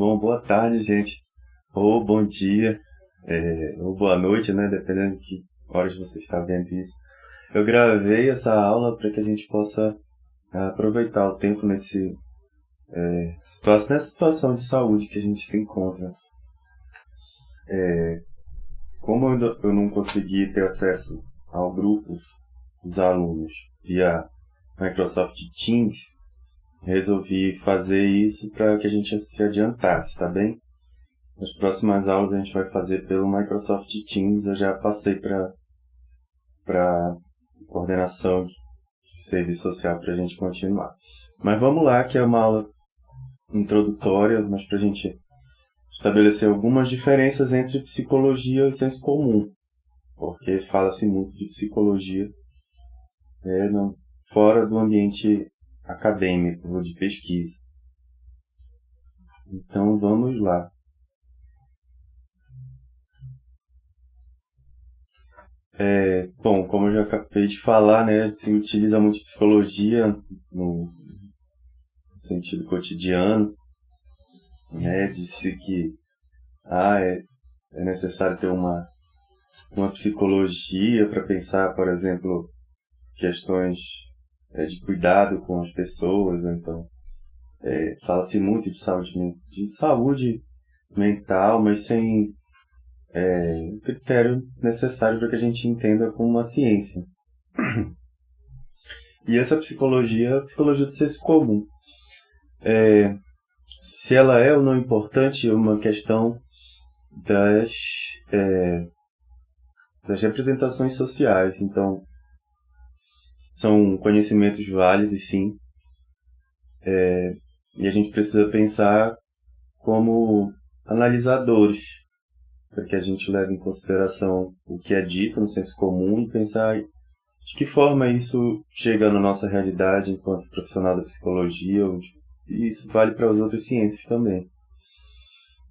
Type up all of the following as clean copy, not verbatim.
Bom, boa tarde, gente. Ou bom dia, ou boa noite, né? Dependendo de que horas você está vendo isso. Eu gravei essa aula para que a gente possa aproveitar o tempo nessa situação de saúde que a gente se encontra. Como eu não consegui ter acesso ao grupo dos alunos via Microsoft Teams, resolvi fazer isso para que a gente se adiantasse, tá bem? Nas próximas aulas a gente vai fazer pelo Microsoft Teams. Eu já passei para coordenação de serviço social para a gente continuar. Mas vamos lá, que é uma aula introdutória, mas para a gente estabelecer algumas diferenças entre psicologia e senso comum, porque fala-se muito de psicologia fora do ambiente acadêmico ou de pesquisa. Então vamos lá. Bom, como eu já acabei de falar, né, se utiliza muito psicologia no sentido cotidiano, né, disse que é necessário ter uma psicologia para pensar, por exemplo, questões de cuidado com as pessoas. Então, fala-se muito de saúde mental, mas sem o critério necessário para que a gente entenda como uma ciência. E essa psicologia é a psicologia do senso comum. Se ela é ou não importante é uma questão das representações sociais. Então, são conhecimentos válidos, sim, e a gente precisa pensar como analisadores, para que a gente leve em consideração o que é dito no senso comum e pensar de que forma isso chega na nossa realidade enquanto profissional da psicologia, e isso vale para as outras ciências também.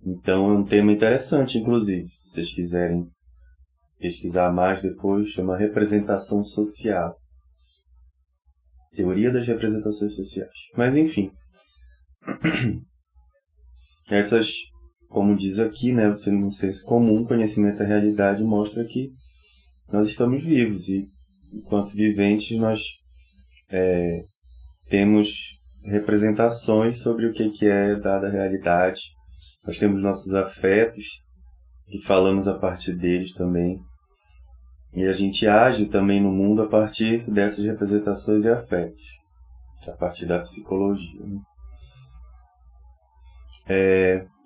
Então é um tema interessante, inclusive, se vocês quiserem pesquisar mais depois, chama representação social. Teoria das representações sociais. Mas enfim, essas, como diz aqui, né, você no senso comum, conhecimento da realidade mostra que nós estamos vivos e, enquanto viventes, nós temos representações sobre o que é dada realidade. Nós temos nossos afetos e falamos a partir deles também. E a gente age também no mundo a partir dessas representações e afetos, a partir da psicologia.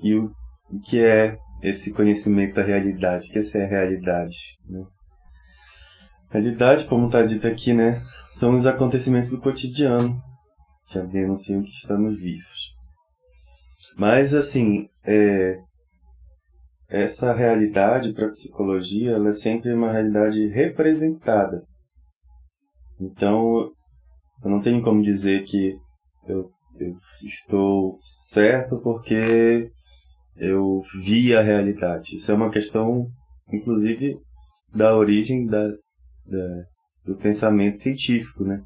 E o que é esse conhecimento da realidade? O que é a realidade? Né? Realidade, como está dito aqui, né, são os acontecimentos do cotidiano que denunciam que estamos vivos. Mas, assim, essa realidade para a psicologia, ela é sempre uma realidade representada. Então, eu não tenho como dizer que eu estou certo porque eu vi a realidade. Isso é uma questão, inclusive, da origem do pensamento científico, né?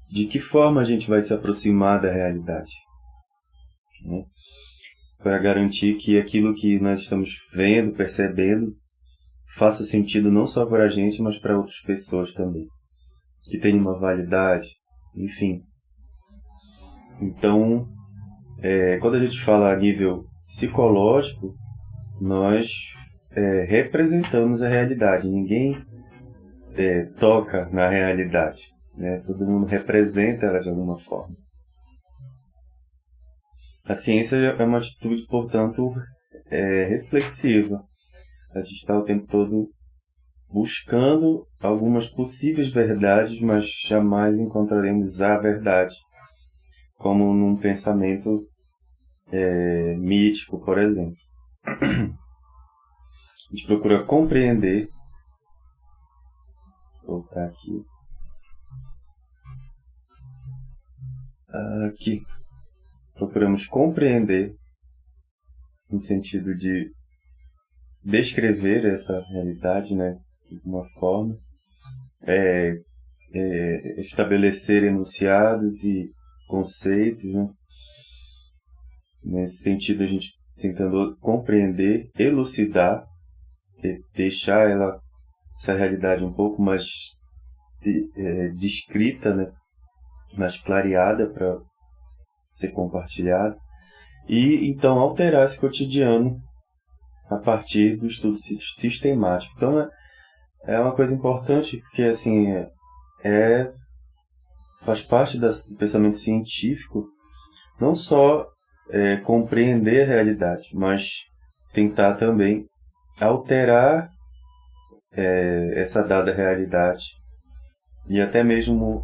De que forma a gente vai se aproximar da realidade, né? Para garantir que aquilo que nós estamos vendo, percebendo, faça sentido não só para a gente, mas para outras pessoas também, que tenha uma validade, enfim. Então, quando a gente fala a nível psicológico, nós representamos a realidade. Ninguém toca na realidade, né? Todo mundo representa ela de alguma forma. A ciência é uma atitude, portanto, reflexiva. A gente está o tempo todo buscando algumas possíveis verdades, mas jamais encontraremos a verdade, como num pensamento mítico, por exemplo. A gente procura compreender. Vou voltar aqui. Aqui. Procuramos compreender no sentido de descrever essa realidade, né, de uma forma, estabelecer enunciados e conceitos, né, Nesse sentido, a gente tentando compreender, elucidar, deixar essa realidade um pouco mais descrita, né? Mais clareada para ser compartilhada. E então alterar esse cotidiano a partir do estudo sistemático. Então é uma coisa importante, porque assim, faz parte do pensamento científico não só compreender a realidade, mas tentar também alterar essa dada realidade e até mesmo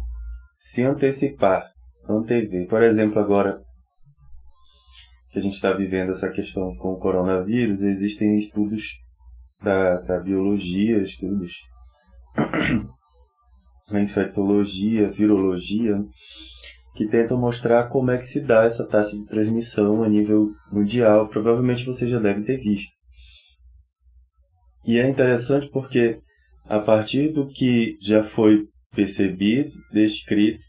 se antecipar, antever. Por exemplo, agora que a gente está vivendo essa questão com o coronavírus, existem estudos da biologia, estudos na infectologia, virologia, que tentam mostrar como é que se dá essa taxa de transmissão a nível mundial. Provavelmente você já deve ter visto. E é interessante porque, a partir do que já foi percebido, descrito,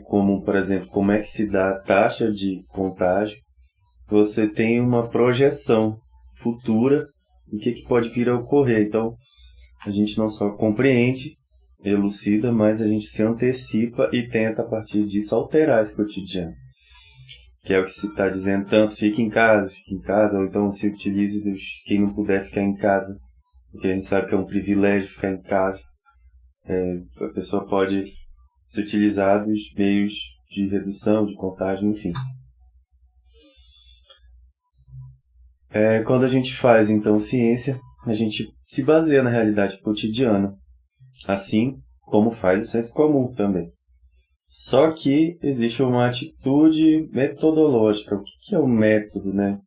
como, por exemplo, como é que se dá a taxa de contágio, você tem uma projeção futura do que pode vir a ocorrer. Então, a gente não só compreende, elucida, mas a gente se antecipa e tenta, a partir disso, alterar esse cotidiano. Que é o que se está dizendo tanto, fique em casa, ou então se utilize quem não puder ficar em casa, porque a gente sabe que é um privilégio ficar em casa. A pessoa pode se utilizar dos meios de redução, de contágio, enfim. Quando a gente faz, então, ciência, a gente se baseia na realidade cotidiana, assim como faz o senso comum também. Só que existe uma atitude metodológica. O que é o método, né?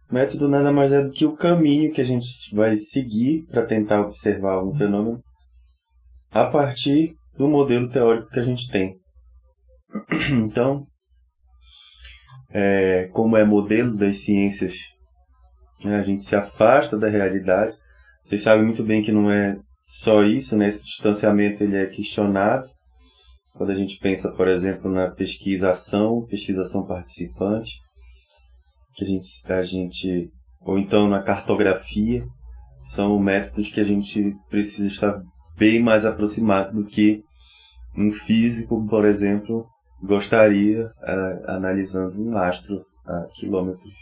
O método nada mais é do que o caminho que a gente vai seguir para tentar observar um fenômeno a partir do modelo teórico que a gente tem. Então, como é modelo das ciências, a gente se afasta da realidade. Vocês sabem muito bem que não é só isso, né? Esse distanciamento ele é questionado quando a gente pensa, por exemplo, na pesquisação participante, que a gente ou então na cartografia, são métodos que a gente precisa estar bem mais aproximado do que um físico, por exemplo, gostaria analisando um astro a quilômetros,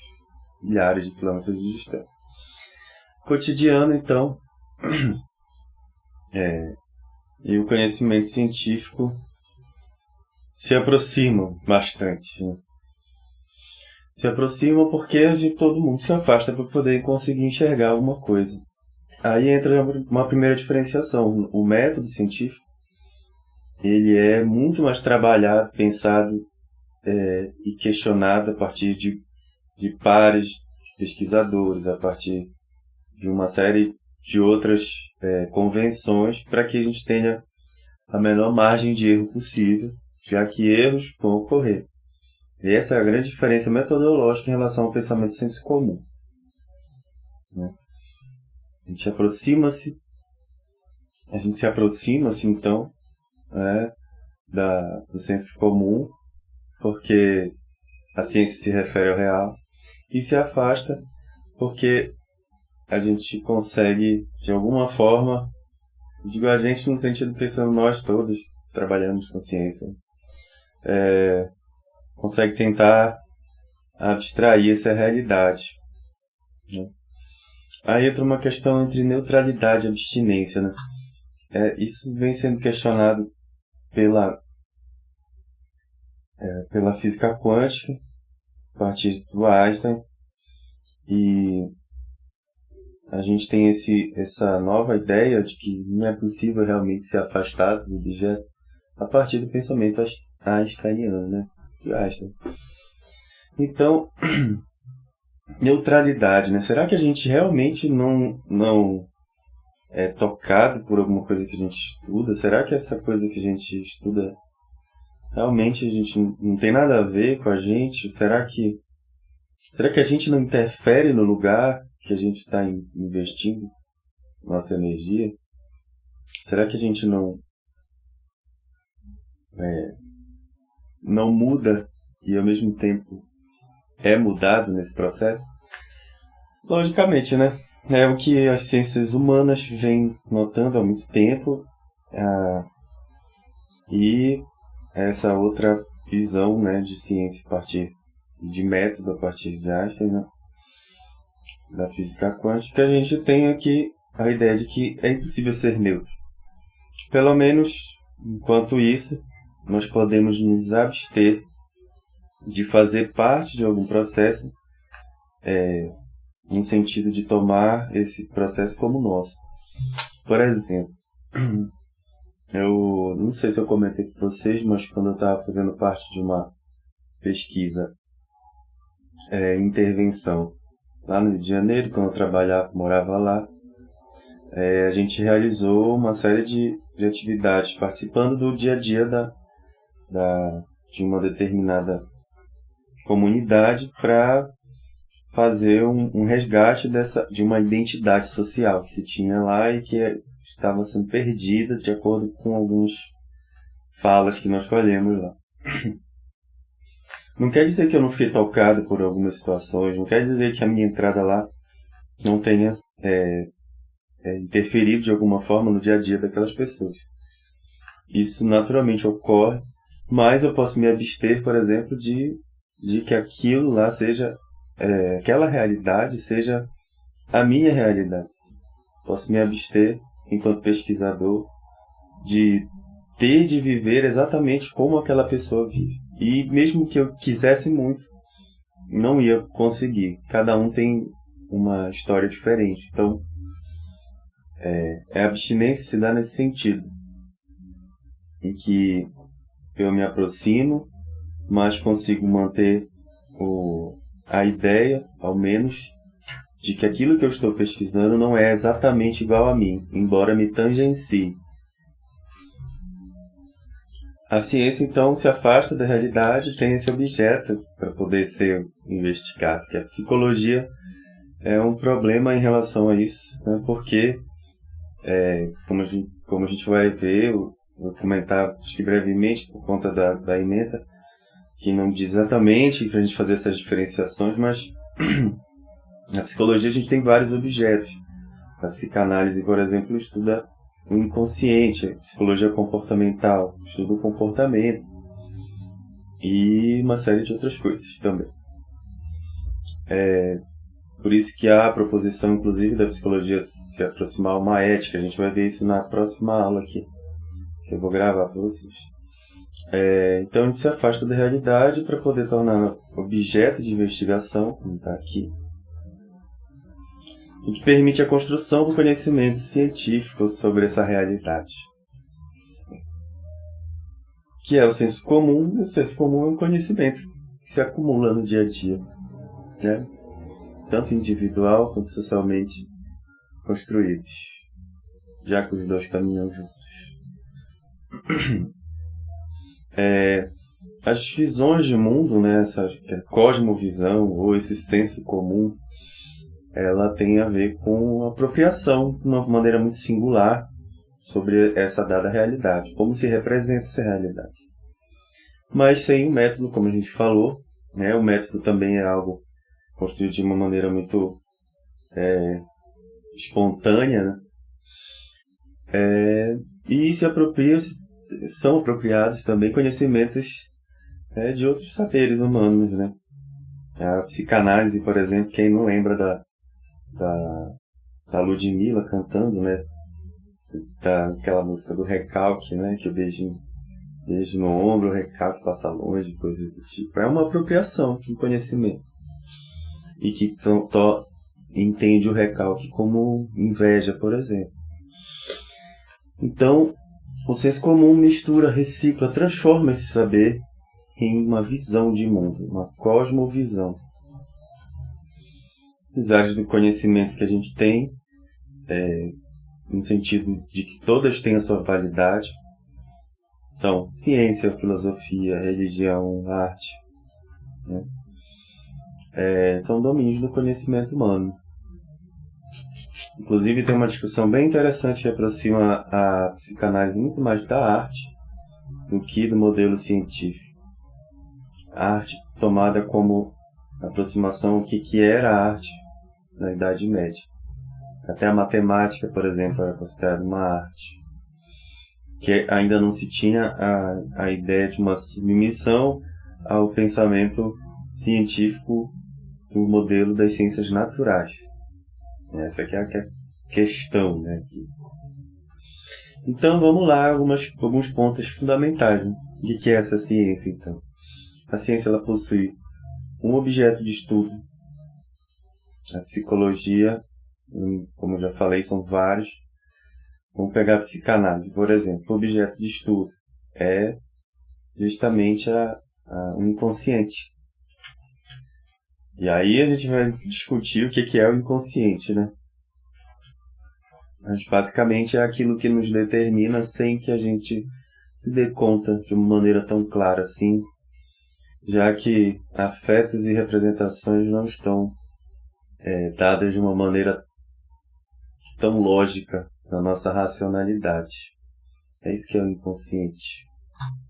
milhares de quilômetros de distância. Cotidiano, então, e o conhecimento científico se aproximam bastante. Né? Se aproximam porque todo mundo se afasta para poder conseguir enxergar alguma coisa. Aí entra uma primeira diferenciação. O método científico ele é muito mais trabalhado, pensado e questionado a partir de pares de pesquisadores, a partir de uma série de outras convenções para que a gente tenha a menor margem de erro possível, já que erros vão ocorrer. E essa é a grande diferença metodológica em relação ao pensamento senso comum. Né? A gente se aproxima-se então do senso comum, porque a ciência se refere ao real, e se afasta porque a gente consegue, de alguma forma, digo a gente no sentido pensando nós todos trabalhamos com ciência, consegue tentar abstrair essa realidade. Né? Aí entra uma questão entre neutralidade e abstinência. Né? Isso vem sendo questionado pela física quântica, a partir do Einstein, e a gente tem essa nova ideia de que não é possível realmente se afastar do objeto a partir do pensamento einsteiniano, né? De Einstein. Então, neutralidade, né? Será que a gente realmente não é tocado por alguma coisa que a gente estuda? Será que essa coisa que a gente estuda realmente a gente não tem nada a ver com a gente? Será que a gente não interfere no lugar que a gente está investindo nossa energia? Será que a gente não muda e ao mesmo tempo é mudado nesse processo? Logicamente, né? É o que as ciências humanas vêm notando há muito tempo, e essa outra visão, né, de ciência a partir de método, a partir de Einstein, né, da física quântica, a gente tem aqui a ideia de que é impossível ser neutro. Pelo menos, enquanto isso, nós podemos nos abster de fazer parte de algum processo, no sentido de tomar esse processo como nosso. Por exemplo, eu não sei se eu comentei com vocês, mas quando eu estava fazendo parte de uma pesquisa em intervenção lá no Rio de Janeiro, quando eu morava lá, a gente realizou uma série de atividades participando do dia a dia de uma determinada comunidade para fazer um resgate de uma identidade social que se tinha lá e que estava sendo perdida de acordo com algumas falas que nós colhemos lá. Não quer dizer que eu não fiquei tocado por algumas situações, não quer dizer que a minha entrada lá não tenha interferido de alguma forma no dia a dia daquelas pessoas. Isso naturalmente ocorre, mas eu posso me abster, por exemplo, de que aquilo lá seja, aquela realidade seja a minha realidade. Posso me abster, enquanto pesquisador, de viver exatamente como aquela pessoa vive. E mesmo que eu quisesse muito, não ia conseguir. Cada um tem uma história diferente. Então, a abstinência se dá nesse sentido, em que eu me aproximo, mas consigo manter a ideia, ao menos, de que aquilo que eu estou pesquisando não é exatamente igual a mim, embora me tangencie. A ciência, então, se afasta da realidade e tem esse objeto para poder ser investigado, que a psicologia é um problema em relação a isso, né? Porque, como a gente vai ver, vou comentar acho que brevemente, por conta da ementa, que não diz exatamente para a gente fazer essas diferenciações, mas na psicologia a gente tem vários objetos. A psicanálise, por exemplo, estuda o inconsciente, a psicologia comportamental estuda o comportamento e uma série de outras coisas também. Por isso que há a proposição, inclusive, da psicologia se aproximar a uma ética. A gente vai ver isso na próxima aula aqui, que eu vou gravar para vocês. Então a gente se afasta da realidade para poder tornar objeto de investigação, como está aqui, o que permite a construção do conhecimento científico sobre essa realidade, que é o senso comum. E o senso comum é um conhecimento que se acumula no dia a dia, né? Tanto individual quanto socialmente construídos, já que os dois caminham juntos. As visões de mundo, né, essa cosmovisão ou esse senso comum, ela tem a ver com apropriação de uma maneira muito singular sobre essa dada realidade, como se representa essa realidade. Mas sem o método, como a gente falou, né, o método também é algo construído de uma maneira muito espontânea, né? E são apropriados também conhecimentos de outros saberes humanos, né? A psicanálise, por exemplo, quem não lembra da Ludmilla cantando, né? Daquela música do recalque, né? Que o beijo no ombro, o recalque passa longe, coisas do tipo. É uma apropriação de um conhecimento. E que entende o recalque como inveja, por exemplo. Então, o senso comum mistura, recicla, transforma esse saber em uma visão de mundo, uma cosmovisão. As áreas do conhecimento que a gente tem, no sentido de que todas têm a sua validade, são ciência, filosofia, religião, arte, né? São domínios do conhecimento humano. Inclusive tem uma discussão bem interessante que aproxima a psicanálise muito mais da arte do que do modelo científico. A arte tomada como aproximação ao que era a arte na Idade Média. Até a matemática, por exemplo, era considerada uma arte. Que ainda não se tinha a ideia de uma submissão ao pensamento científico do modelo das ciências naturais. Essa aqui é a questão, né? Então vamos lá, alguns pontos fundamentais, né? O que é essa ciência, então? A ciência ela possui um objeto de estudo. A psicologia, como eu já falei, são vários. Vamos pegar a psicanálise, por exemplo. O objeto de estudo é justamente o inconsciente. E aí a gente vai discutir o que é o inconsciente, né? Mas basicamente é aquilo que nos determina sem que a gente se dê conta de uma maneira tão clara assim, já que afetos e representações não estão dadas de uma maneira tão lógica na nossa racionalidade. É isso que é o inconsciente.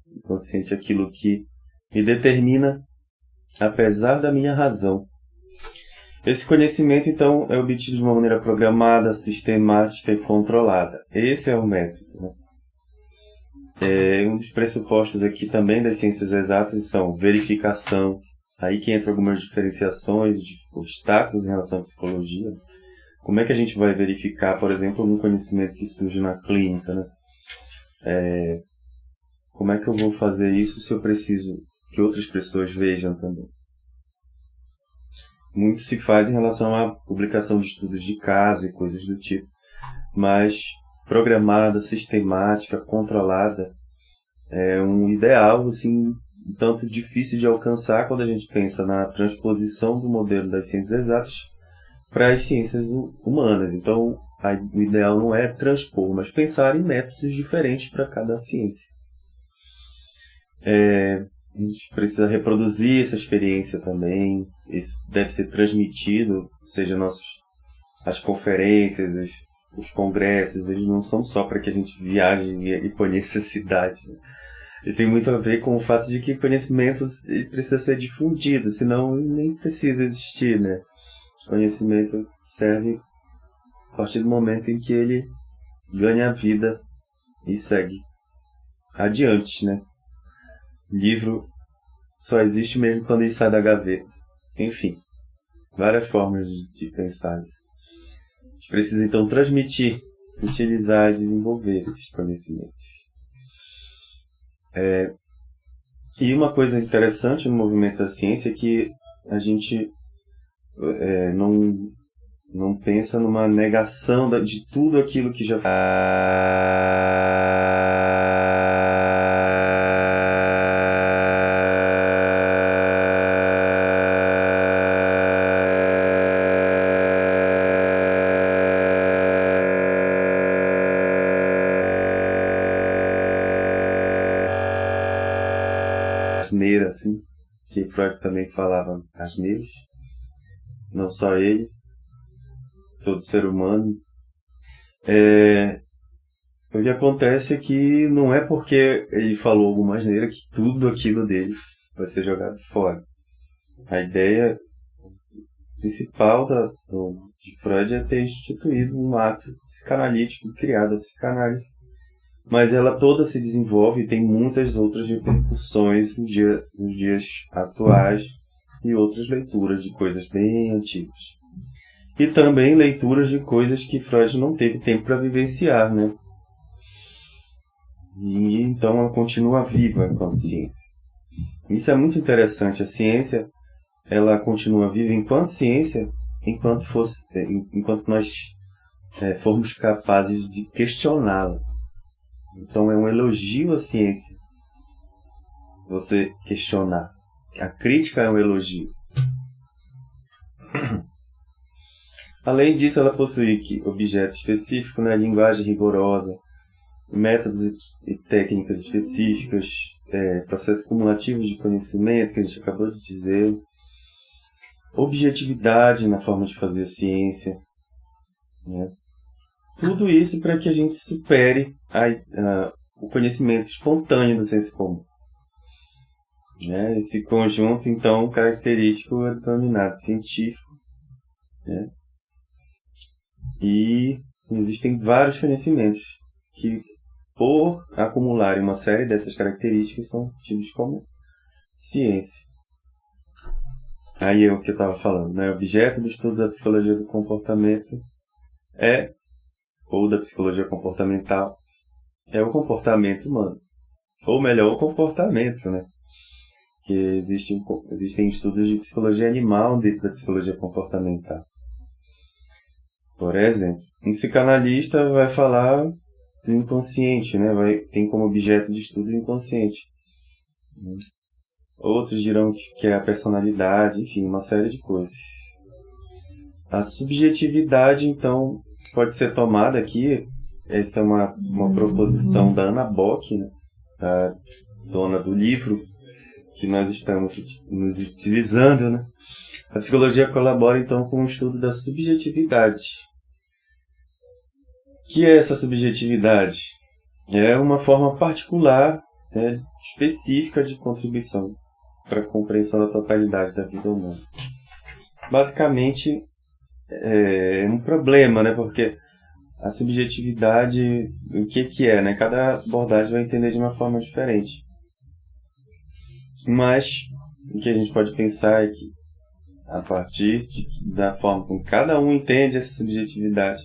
O inconsciente é aquilo que me determina apesar da minha razão. Esse conhecimento, então, é obtido de uma maneira programada, sistemática e controlada. Esse é o método, né? Um dos pressupostos aqui também das ciências exatas são verificação. Aí que entra algumas diferenciações de obstáculos em relação à psicologia. Como é que a gente vai verificar, por exemplo, um conhecimento que surge na clínica, né? Como é que eu vou fazer isso se eu preciso que outras pessoas vejam também? Muito se faz em relação à publicação de estudos de caso e coisas do tipo, mas programada, sistemática, controlada é um ideal, assim, um tanto difícil de alcançar quando a gente pensa na transposição do modelo das ciências exatas para as ciências humanas. Então, o ideal não é transpor, mas pensar em métodos diferentes para cada ciência. A gente precisa reproduzir essa experiência também. Isso deve ser transmitido, seja as conferências, os congressos, eles não são só para que a gente viaje e conheça a cidade. E tem muito a ver com o fato de que conhecimento precisa ser difundido, senão nem precisa existir, né? O conhecimento serve a partir do momento em que ele ganha vida e segue adiante, né? O livro só existe mesmo quando ele sai da gaveta. Enfim, várias formas de pensar isso. A gente precisa então transmitir, utilizar e desenvolver esses conhecimentos. E uma coisa interessante no movimento da ciência é que a gente não pensa numa negação de tudo aquilo que já foi. Asneira, assim, que Freud também falava asneiras, não só ele, todo ser humano. O que acontece é que não é porque ele falou alguma asneira que tudo aquilo dele vai ser jogado fora. A ideia principal de Freud é ter instituído um ato psicanalítico criado a psicanálise. Mas ela toda se desenvolve e tem muitas outras repercussões nos dias atuais e outras leituras de coisas bem antigas. E também leituras de coisas que Freud não teve tempo para vivenciar, né? E então ela continua viva enquanto ciência. Isso é muito interessante. A ciência, ela continua viva enquanto ciência, enquanto nós formos capazes de questioná-la. Então é um elogio à ciência você questionar. A crítica é um elogio. Além disso, ela possui objeto específico, né, linguagem rigorosa, métodos e técnicas específicas, processos cumulativos de conhecimento, que a gente acabou de dizer, objetividade na forma de fazer a ciência, né? Tudo isso para que a gente supere o conhecimento espontâneo do senso comum. né? Esse conjunto, então, característico é denominado científico, né? E existem vários conhecimentos que, por acumularem uma série dessas características, são tidos como ciência. Aí é o que eu estava falando, né? O objeto do estudo da psicologia do comportamento ou da psicologia comportamental, é o comportamento humano. Ou melhor, o comportamento, né? Que existem estudos de psicologia animal dentro da psicologia comportamental. Por exemplo, um psicanalista vai falar do inconsciente, né? Tem como objeto de estudo o inconsciente. Outros dirão que é a personalidade, enfim, uma série de coisas. A subjetividade, então, pode ser tomada aqui. Essa é uma proposição da Anna Bock, né? A dona do livro que nós estamos nos utilizando, né? A psicologia colabora, então, com o estudo da subjetividade. O que é essa subjetividade? É uma forma particular, né, específica de contribuição para a compreensão da totalidade da vida humana. Basicamente, é um problema, né? Porque a subjetividade, o que é, né? Cada abordagem vai entender de uma forma diferente. Mas o que a gente pode pensar é que, a partir da forma como cada um entende essa subjetividade,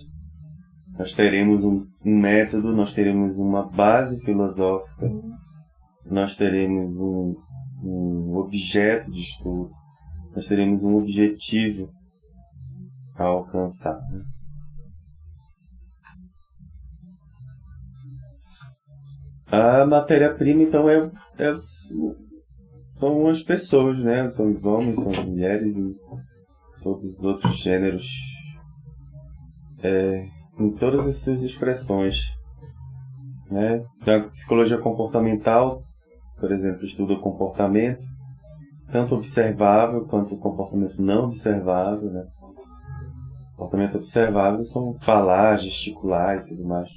nós teremos um método, nós teremos uma base filosófica, nós teremos um objeto de estudo, nós teremos um objetivo a alcançar. A matéria-prima, então, são as pessoas, né? São os homens, são as mulheres e todos os outros gêneros, em todas as suas expressões, né? Da psicologia comportamental, por exemplo, estuda o comportamento, tanto observável quanto o comportamento não observável, né? Comportamento observável são falar, gesticular e tudo mais,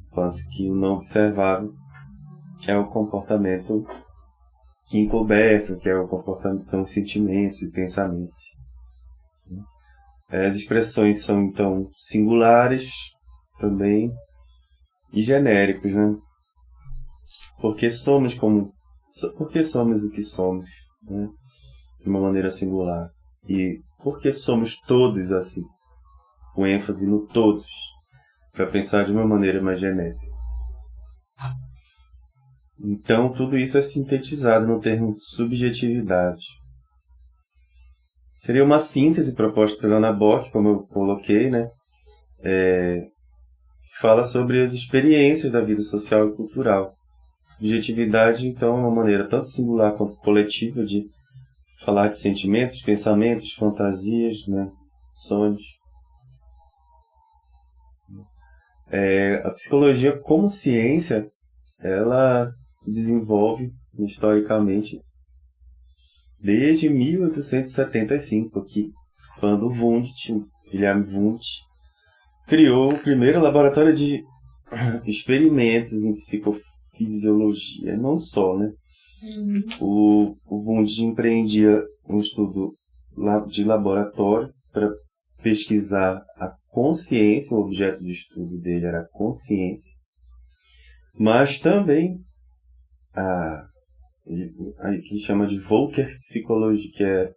enquanto que o não observável é o comportamento encoberto, que é o comportamento, são os sentimentos e pensamentos. As expressões são, então, singulares também e genéricos, né? Porque somos o que somos, né? De uma maneira singular. E porque somos todos assim, com ênfase no todos, para pensar de uma maneira mais genérica. Então, tudo isso é sintetizado no termo subjetividade. Seria uma síntese proposta pela Anna Bock, como eu coloquei, né? Fala sobre as experiências da vida social e cultural. Subjetividade, então, é uma maneira tanto singular quanto coletiva de falar de sentimentos, pensamentos, fantasias, né? Sonhos. A psicologia como ciência, ela se desenvolve historicamente desde 1875, aqui, quando William Wundt, criou o primeiro laboratório de experimentos em psicofisiologia. Não só, né? O Wundt empreendia um estudo de laboratório para pesquisar a consciência, o objeto de estudo dele era a consciência, mas também que chama de Volcker Psicologia, que é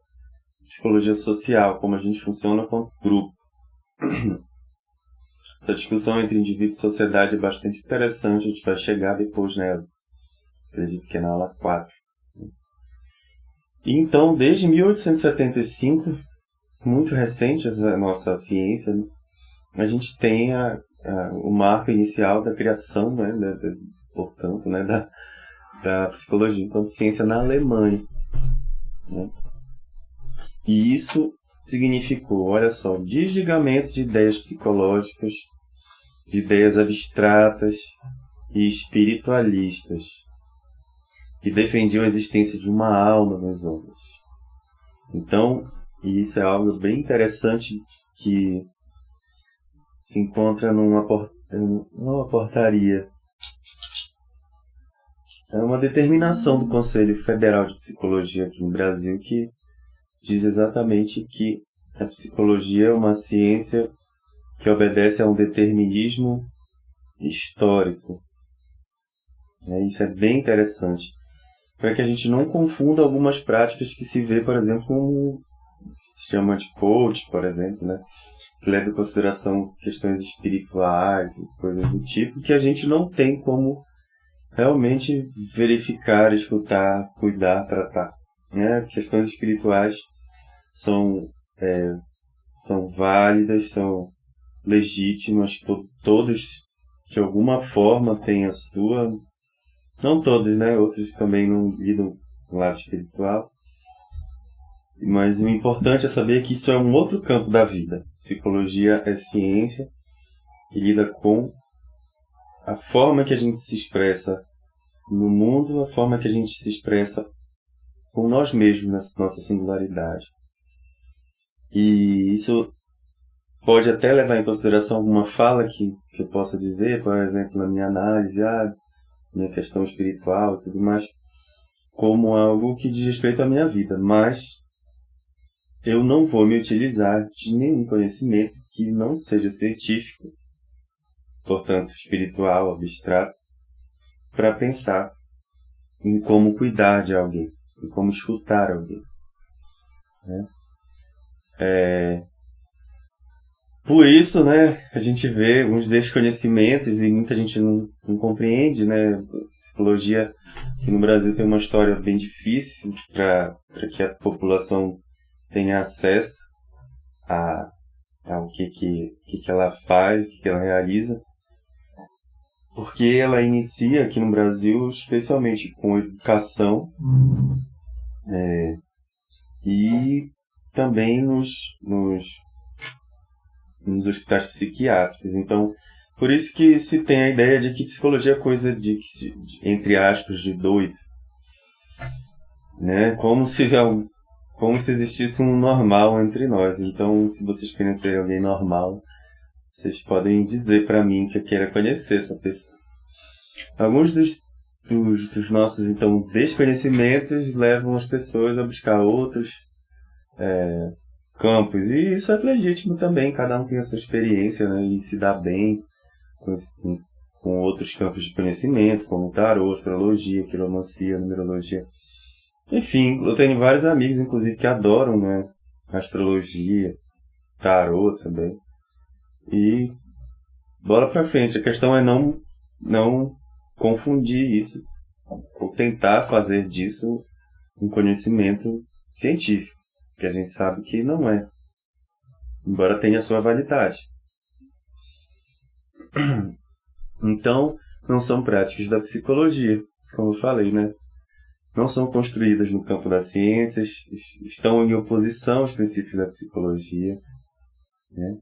psicologia social, como a gente funciona como grupo. Essa discussão entre indivíduo e sociedade é bastante interessante, a gente vai chegar depois nela. Acredito que é na aula 4. E então, desde 1875, muito recente a nossa ciência, né? A gente tem o marco inicial da criação, né, portanto, né, da psicologia enquanto ciência na Alemanha, né? E isso significou, olha só, o desligamento de ideias psicológicas, de ideias abstratas e espiritualistas, que defendiam a existência de uma alma nos homens. Então, e isso é algo bem interessante que se encontra numa portaria É uma determinação do Conselho Federal de Psicologia aqui no Brasil que diz exatamente que a psicologia é uma ciência que obedece a um determinismo histórico. Isso é bem interessante, para que a gente não confunda algumas práticas que se vê, por exemplo, como se chama de coach, por exemplo, né? Que leva em consideração questões espirituais e coisas do tipo, que a gente não tem como realmente verificar, escutar, cuidar, tratar. Né? Questões espirituais são válidas, são legítimas, todos de alguma forma têm a sua, não todos, né? Outros também não lidam com o lado espiritual, mas o importante é saber que isso é um outro campo da vida. Psicologia é ciência que lida com a forma que a gente se expressa no mundo, a forma que a gente se expressa com nós mesmos, nessa nossa singularidade. E isso pode até levar em consideração alguma fala que eu possa dizer, por exemplo, na minha análise, minha questão espiritual e tudo mais, como algo que diz respeito à minha vida, mas eu não vou me utilizar de nenhum conhecimento que não seja científico, portanto espiritual, abstrato, para pensar em como cuidar de alguém, em como escutar alguém. Né? Por isso, né, a gente vê alguns desconhecimentos e muita gente não compreende, né? A psicologia aqui no Brasil tem uma história bem difícil para que a população tenha acesso ao que ela faz, o que ela realiza, porque ela inicia aqui no Brasil especialmente com educação e também nos hospitais psiquiátricos. Então, por isso que se tem a ideia de que psicologia é coisa de entre aspas, de doido, né? Como se existisse um normal entre nós. Então, se vocês conhecerem alguém normal, vocês podem dizer para mim que eu queira conhecer essa pessoa. Alguns dos nossos, então, desconhecimentos levam as pessoas a buscar outros campos. E isso é legítimo também. Cada um tem a sua experiência, né? E se dá bem com outros campos de conhecimento, como tarô, astrologia, quiromancia, numerologia. Enfim, eu tenho vários amigos, inclusive, que adoram, né, astrologia, tarô também. E bola pra frente. A questão é não confundir isso, ou tentar fazer disso um conhecimento científico, que a gente sabe que não é, embora tenha a sua validade. Então, não são práticas da psicologia, como eu falei, né? Não são construídas no campo das ciências, estão em oposição aos princípios da psicologia, né?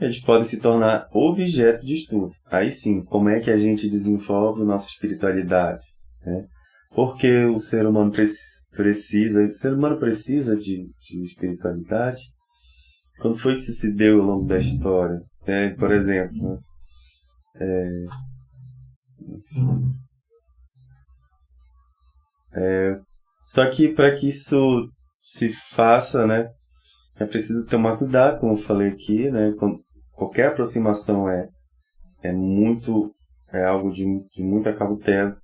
Eles podem se tornar objeto de estudo. Aí sim, como é que a gente desenvolve nossa espiritualidade, né? Porque o ser humano precisa de espiritualidade. Quando foi que isso se deu ao longo da história? Por exemplo, né? Só que para que isso se faça, né, é preciso tomar cuidado, como eu falei aqui, né? Qualquer aproximação é algo de muita cautela.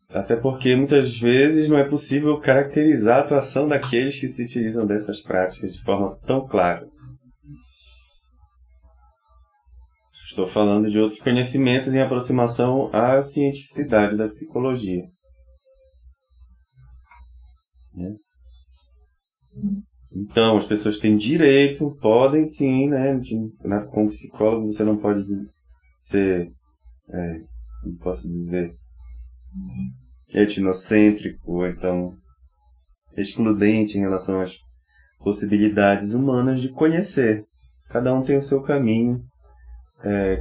Até porque muitas vezes não é possível caracterizar a atuação daqueles que se utilizam dessas práticas de forma tão clara. Estou falando de outros conhecimentos em aproximação à cientificidade da psicologia. Né? Então, as pessoas têm direito, podem sim, né? Como psicólogo, você não pode ser, como posso dizer, etnocêntrico, ou então excludente em relação às possibilidades humanas de conhecer. Cada um tem o seu caminho,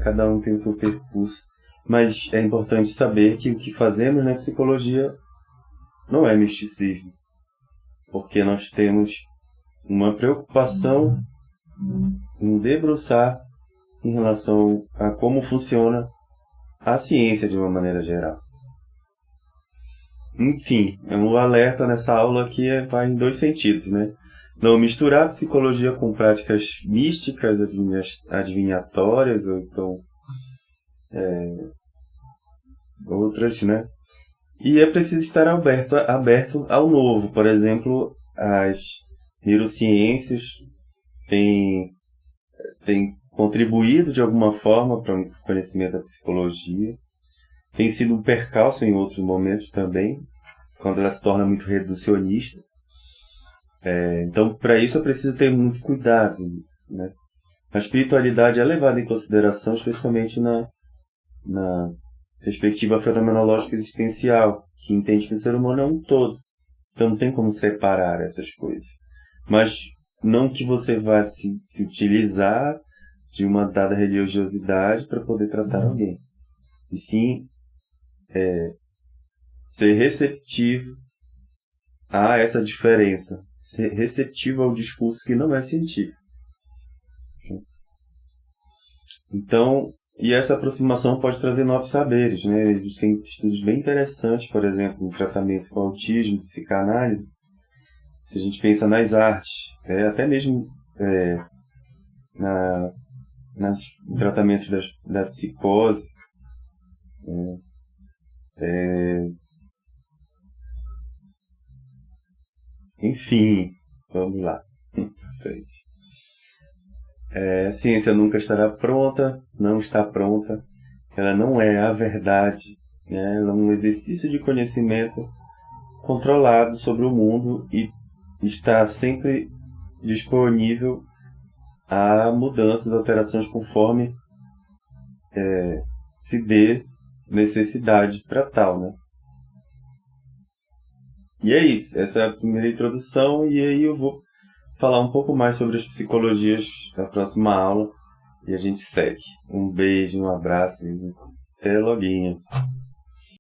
cada um tem o seu percurso, mas é importante saber que o que fazemos na psicologia não é misticismo, porque nós temos uma preocupação em debruçar em relação a como funciona a ciência de uma maneira geral. Enfim, o alerta nessa aula aqui vai em dois sentidos, né? Não misturar psicologia com práticas místicas, adivinhatórias, ou então outras, né? E é preciso estar aberto ao novo. Por exemplo, as neurociências têm contribuído de alguma forma para o conhecimento da psicologia. Tem sido um percalço em outros momentos também, quando ela se torna muito reducionista. Então, para isso, é preciso ter muito cuidado nisso, né? A espiritualidade é levada em consideração, especialmente na perspectiva fenomenológica existencial, que entende que o ser humano é um todo. Então, não tem como separar essas coisas. Mas não que você vá se utilizar de uma dada religiosidade para poder tratar alguém. E sim, ser receptivo a essa diferença. Ser receptivo ao discurso que não é científico. Então, e essa aproximação pode trazer novos saberes, né? Existem estudos bem interessantes, por exemplo, no tratamento com autismo, psicanálise. Se a gente pensa nas artes, até mesmo nos tratamentos da psicose, enfim, vamos lá. A ciência nunca estará pronta, não está pronta, ela não é a verdade, né? Ela é um exercício de conhecimento controlado sobre o mundo e está sempre disponível a mudanças, alterações conforme se dê necessidade para tal, né? E é isso, essa é a primeira introdução, e aí eu vou falar um pouco mais sobre as psicologias na próxima aula e a gente segue. Um beijo, um abraço e até loguinho.